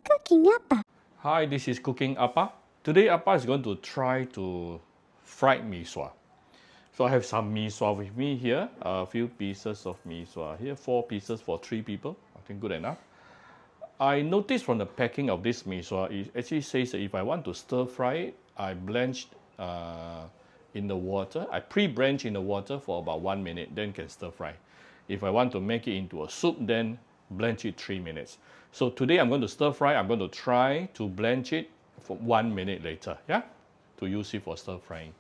Cooking Appa. Hi, this is Cooking Appa. Today Appa is going to try to fried mee sua. So I have some mee sua with me here, a few pieces of mee sua here, 4 pieces for 3 people, I think good enough. I noticed from the packing of this mee sua, it actually says that if I want to stir fry it, I blanched in the water. I pre-blanch in the water for about 1 minute, then can stir fry. If I want to make it into a soup, then blanch it 3 minutes. So today I'm going to stir fry. I'm going to try to blanch it for 1 minute later, yeah, to use it for stir frying.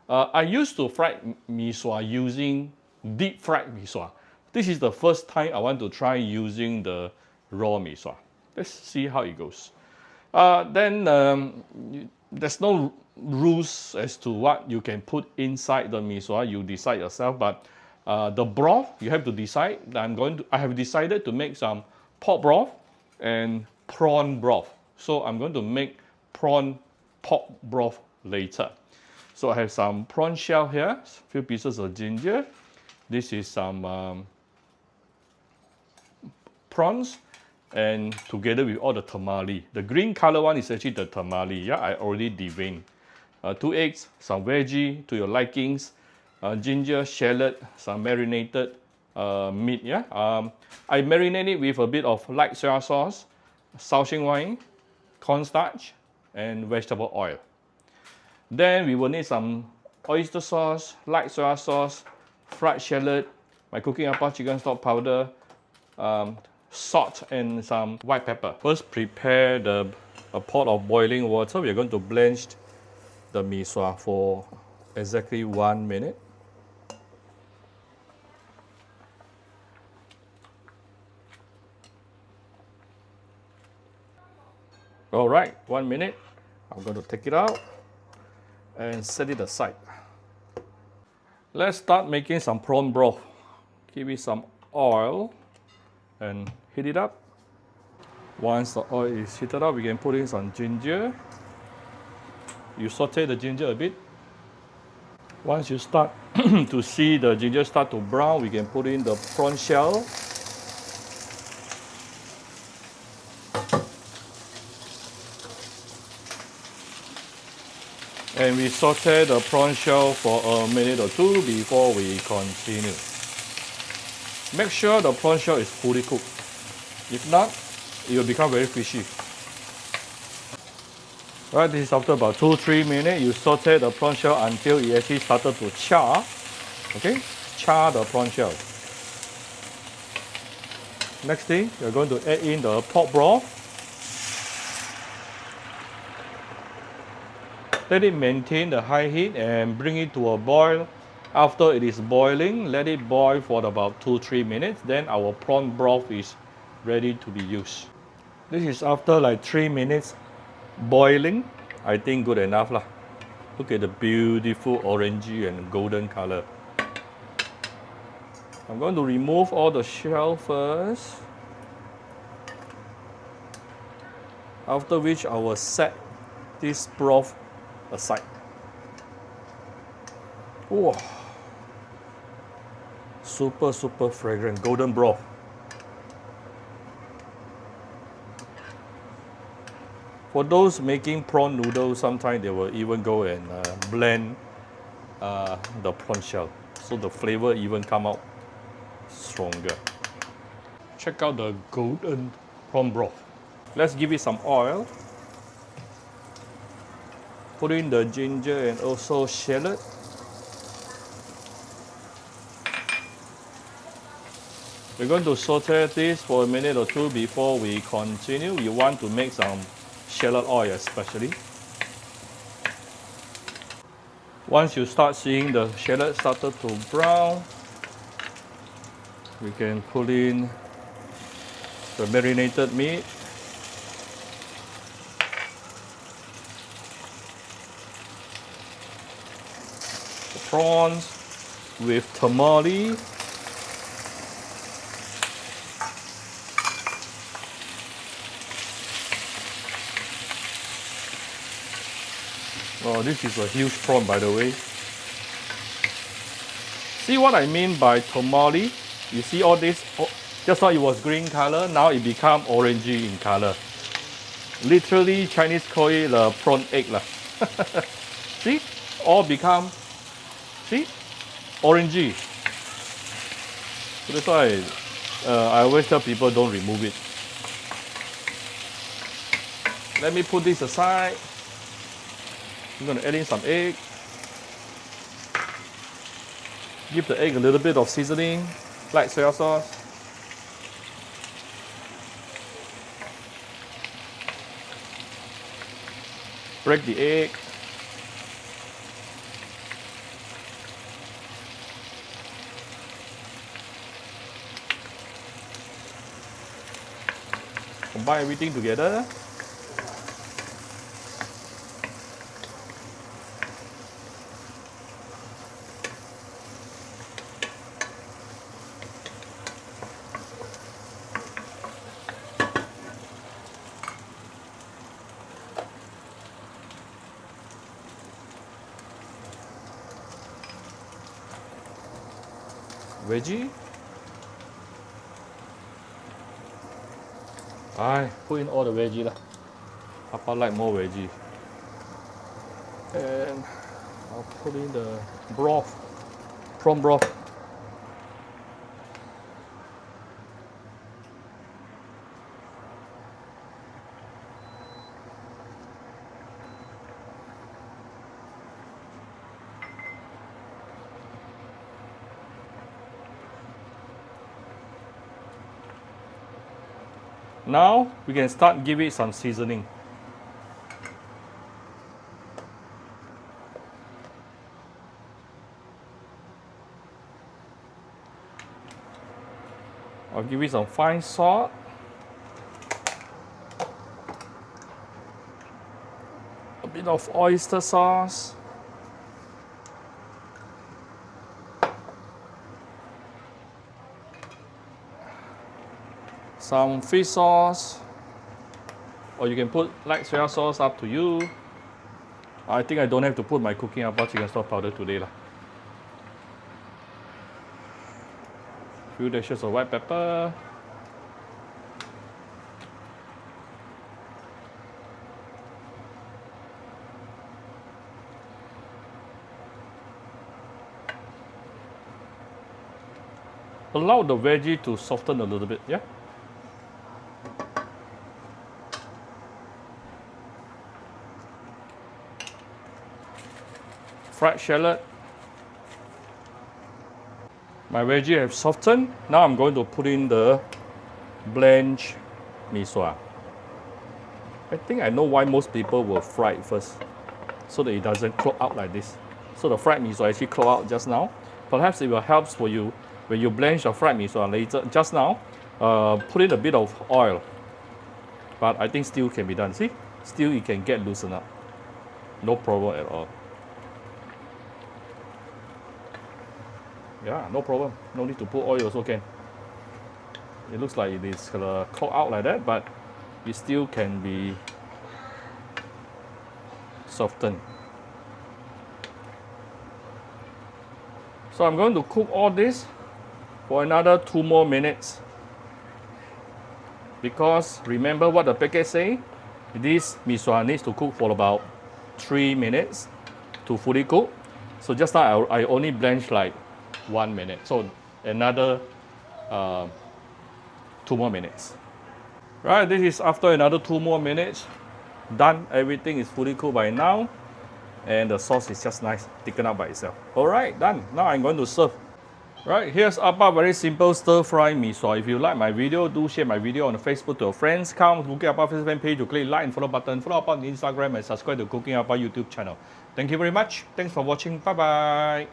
I used to fry mee sua using deep fried mee sua. This is the first time I want to try using the raw mee sua. Let's see how it goes. There's no rules as to what you can put inside the mee sua. You decide yourself. But the broth you have to decide. I have decided to make some pork broth and prawn broth. So I'm going to make prawn pork broth later. So I have some prawn shell here, a few pieces of ginger. This is some prawns, and together with all the tamale. The green color one is actually the tamale. Yeah, I already deveined. 2 eggs, some veggie to your likings, ginger, shallot, some marinated meat. Yeah, I marinate it with a bit of light soy sauce, Shaoxing wine, cornstarch, and vegetable oil. Then we will need some oyster sauce, light soy sauce, fried shallot, my Cooking Appa chicken stock powder, salt, and some white pepper. First, prepare a pot of boiling water. We are going to blanch the mee sua for exactly 1 minute. All right, 1 minute. I'm going to take it out and set it aside. Let's start making some prawn broth. Give it some oil and heat it up. Once the oil is heated up, we can put in some ginger. You saute the ginger a bit. Once you start to see the ginger start to brown, we can put in the prawn shell. And we saute the prawn shell for a minute or 2 before we continue. Make sure the prawn shell is fully cooked. If not, it will become very fishy. Right, this is after about 2-3 minutes. You saute the prawn shell until it actually started to char. Okay, char the prawn shell. Next thing, you're going to add in the pork broth. Let it maintain the high heat and bring it to a boil. After it is boiling, let it boil for about 2-3 minutes. Then our prawn broth is ready to be used. This is after like 3 minutes boiling. I think good enough lah. Look at the beautiful orangey and golden color. I'm going to remove all the shell first. After which I will set this broth aside. Wow. Super fragrant golden broth. For those making prawn noodles, sometimes they will even go and blend the prawn shell, so the flavor even come out stronger. Check out the golden prawn broth. Let's give it some oil. Put in the ginger and also shallot. We're going to saute this for a minute or 2 before we continue. You want to make some shallot oil especially. Once you start seeing the shallot started to brown, we can put in the marinated meat. The prawns with tamale. Oh, this is a huge prawn, by the way. See what I mean by tamale? You see all this? Just now it was green color, now it become orangey in color. Literally, Chinese call it prawn egg lah. See, all become, see, orangey. So that's why I always tell people don't remove it. Let me put this aside. I'm going to add in some egg. Give the egg a little bit of seasoning, black soy sauce. Break the egg. Combine everything together. Veggie. I put in all the veggie lah. Papa like more veggie. And I'll put in the broth, prawn broth. Now we can start giving it some seasoning. I'll give it some fine salt. A bit of oyster sauce. Some fish sauce, or you can put light soy sauce, up to you. I think I don't have to put my cooking appa chicken stock powder today lah. Few dashes of white pepper. Allow the veggie to soften a little bit, yeah? Fried shallot. My veggie have softened. Now I'm going to put in the blanched mee sua. I think I know why most people will fry it first, so that it doesn't clog out like this. So the fried mee sua actually clog out just now. Perhaps it will help for you when you blanch your fried mee sua later. Just now, put in a bit of oil. But I think still can be done. See, still it can get loosened up. No problem at all. Yeah, no problem. No need to put oil also can. It looks like it is gonna clog out like that, but it still can be softened. So I'm going to cook all this for another 2 more minutes. Because remember what the packet say, this mee sua needs to cook for about 3 minutes to fully cook. So just now I only blanched like 1 minute. So another 2 more minutes. Right, this is after another 2 more minutes. Done. Everything is fully cooked by now. And the sauce is just nice, thickened up by itself. Alright, done. Now I'm going to serve. Right, here's Appa very simple stir-fry mee sua. If you like my video, do share my video on Facebook to your friends. Come to Cooking Appa Facebook fan page to click like and follow button. Follow Appa on Instagram and subscribe to Cooking Appa YouTube channel. Thank you very much. Thanks for watching. Bye-bye.